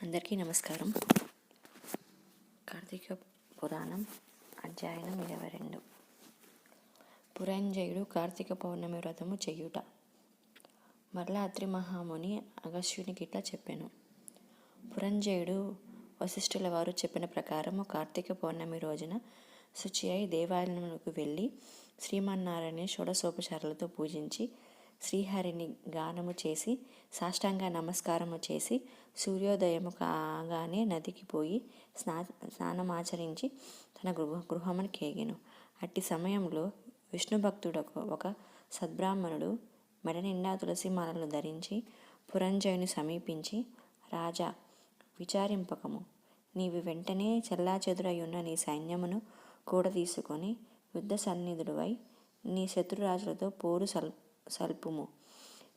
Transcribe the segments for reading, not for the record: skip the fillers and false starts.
అందరికీ నమస్కారం. కార్తీక పురాణం అధ్యాయం 22. పురంజయుడు కార్తీక పౌర్ణమి వ్రతము చెయ్యుట. మరలా అత్రి మహాముని అగస్త్యునికి ఇట్లా చెప్పెను. పురంజయుడు వశిష్ఠుల వారు చెప్పిన ప్రకారము కార్తీక పౌర్ణమి రోజున శుచి అయి దేవాలయములకు వెళ్ళి శ్రీమన్నారాయణని షోడశోపచారాలతో పూజించి శ్రీహరిని గానము చేసి సాష్టాంగ నమస్కారము చేసి సూర్యోదయము కాగానే నదికి పోయి స్నానమాచరించి తన గృహమును కేగెను. అట్టి సమయంలో విష్ణుభక్తుడకు ఒక సద్బ్రాహ్మణుడు మెడ నిండా తులసిమాలలు ధరించి పురంజయుని సమీపించి, రాజా, విచారింపకము, నీవు వెంటనే చెల్లాచెదురయ్యున్న నీ సైన్యమును కూడా తీసుకొని యుద్ధ సన్నిధుడువై నీ శత్రురాజులతో పోరు సల్పుము,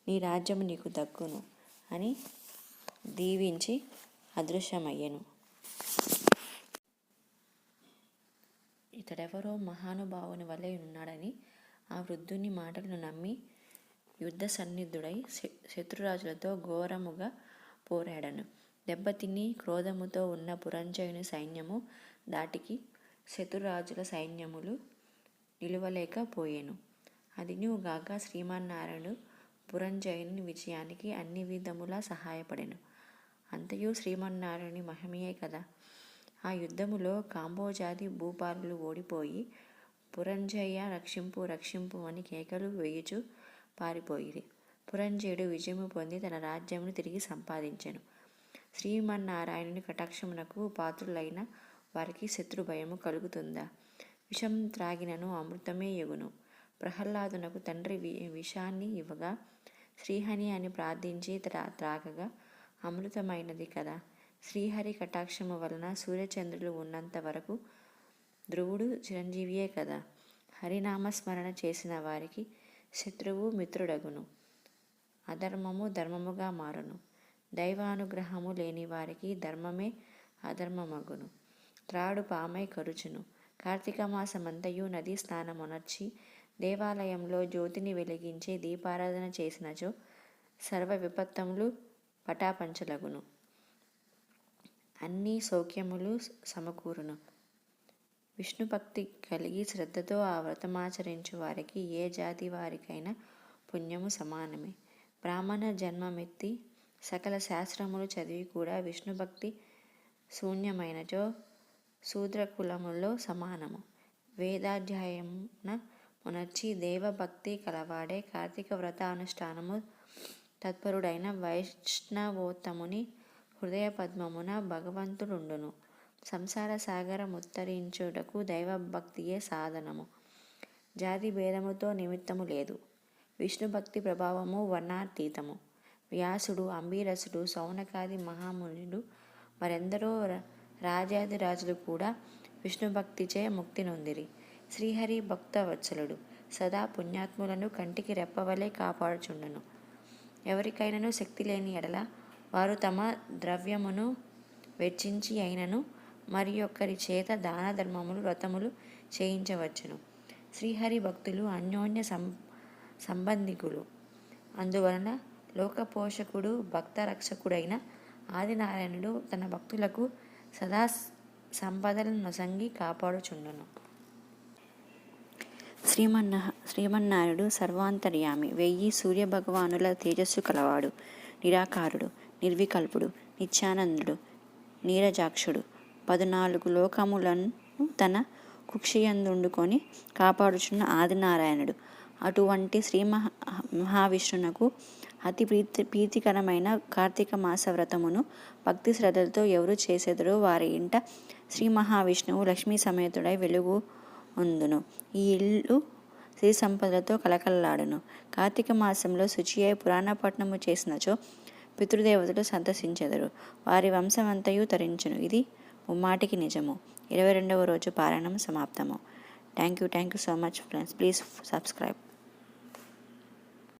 నీ రాజ్యము నీకు దక్కును అని దీవించి అదృశ్యమయ్యెను. ఇతడెవరో మహానుభావుని వలె ఉన్నాడని ఆ వృద్ధుని మాటలను నమ్మి యుద్ధ సన్నిధుడై శత్రురాజులతో ఘోరముగా పోరాడను. దెబ్బతిని క్రోధముతో ఉన్న పురంజయుని సైన్యము దాటికి శత్రురాజుల సైన్యములు నిలువలేకపోయెను. అదినుగాక శ్రీమన్నారాయణుడు పురంజయుని విజయానికి అన్ని విధములా సహాయపడెను. అంతయు శ్రీమన్నారాయణుని మహిమయే కదా. ఆ యుద్ధములో కాంబోజాది భూపాలులు ఓడిపోయి పురంజయ రక్షింపు రక్షింపు అని కేకలు వేయుచు పారిపోయిరి. పురంజయుడు విజయము పొంది తన రాజ్యమును తిరిగి సంపాదించెను. శ్రీమన్నారాయణుని కటాక్షమునకు పాత్రులైన వారికి శత్రు భయము కలుగుతుందా? విషం త్రాగినను అమృతమే యగును. ప్రహ్లాదునకు తండ్రి విషాన్ని ఇవ్వగా శ్రీహరి అని ప్రార్థించి త్రాగగా అమృతమైనది కదా. శ్రీహరి కటాక్షము వలన సూర్యచంద్రులు ఉన్నంత వరకు ధ్రువుడు చిరంజీవియే కదా. హరినామస్మరణ చేసిన వారికి శత్రువు మిత్రుడగును, అధర్మము ధర్మముగా మారును. దైవానుగ్రహము లేని వారికి ధర్మమే అధర్మమగును, త్రాడు పామై కరుచును. కార్తీక మాసమంతయు నదీ స్నానమునర్చి దేవాలయంలో జ్యోతిని వెలిగించి దీపారాధన చేసినచో సర్వ విపత్తములు పటాపంచలగును, అన్ని సౌఖ్యములు సమకూరును. విష్ణుభక్తి కలిగి శ్రద్ధతో ఆ వ్రతమాచరించు వారికి ఏ జాతి వారికైనా పుణ్యము సమానమే. బ్రాహ్మణ జన్మమెత్తి సకల శాస్త్రములు చదివి కూడా విష్ణుభక్తి శూన్యమైనచో శూద్రకులములో సమానము. వేదాధ్యాయమున మునర్చి దేవభక్తి కలవాడే కార్తీక వ్రత అనుష్ఠానము తత్పరుడైన వైష్ణవోత్తముని హృదయ పద్మమున భగవంతుడుండును. సంసార సాగరముత్తరించుటకు దైవభక్తియే సాధనము. జాతి భేదముతో నిమిత్తము లేదు. విష్ణుభక్తి ప్రభావము వర్ణాతీతము. వ్యాసుడు, అంబీరసుడు, సౌనకాది మహామునులు మరెందరో రాజాదిరాజులు కూడా విష్ణుభక్తిచే ముక్తి నొందిరి. శ్రీహరి భక్తవత్సలుడు సదా పుణ్యాత్ములను కంటికి రెప్పవలే కాపాడుచుండును. ఎవరికైనాను శక్తి లేని ఎడల వారు తమ ద్రవ్యమును వెచ్చించి అయినను మరి ఒక్కరి చేత దాన ధర్మములు వ్రతములు చేయించవచ్చును. శ్రీహరి భక్తులు అన్యోన్య సంబంధికులు. అందువలన లోకపోషకుడు భక్త రక్షకుడైన ఆదినారాయణుడు తన భక్తులకు సదా సంపదలను నొసంగి కాపాడుచుండును. శ్రీమన్నారాయణుడు సర్వాంతర్యామి, 1000 సూర్యభగవానుల తేజస్సు కలవాడు, నిరాకారుడు, నిర్వికల్పుడు, నిత్యానందుడు, నీరజాక్షుడు, 14 లోకములను తన కుక్షియందుండుకొని కాపాడుచున్న ఆదినారాయణుడు. అటువంటి శ్రీ మహావిష్ణునకు అతి ప్రీతికరమైన కార్తీక మాస వ్రతమును భక్తి శ్రద్ధలతో ఎవరు చేసేదరో వారి ఇంట శ్రీ మహావిష్ణువు లక్ష్మీ సమేతుడై వెలుగు ఉందును. ఈ ఇల్లు శ్రీ సంపదలతో కలకలలాడును. కార్తీక మాసంలో శుచి అయి పురాణపట్నము చేసినచో పితృదేవతలు సంతసించెదరు, వారి వంశమంతయు తరించును. ఇది ముమ్మాటికి నిజము. 22వ రోజు పారాయణం సమాప్తము. Thank you so much friends. Please subscribe.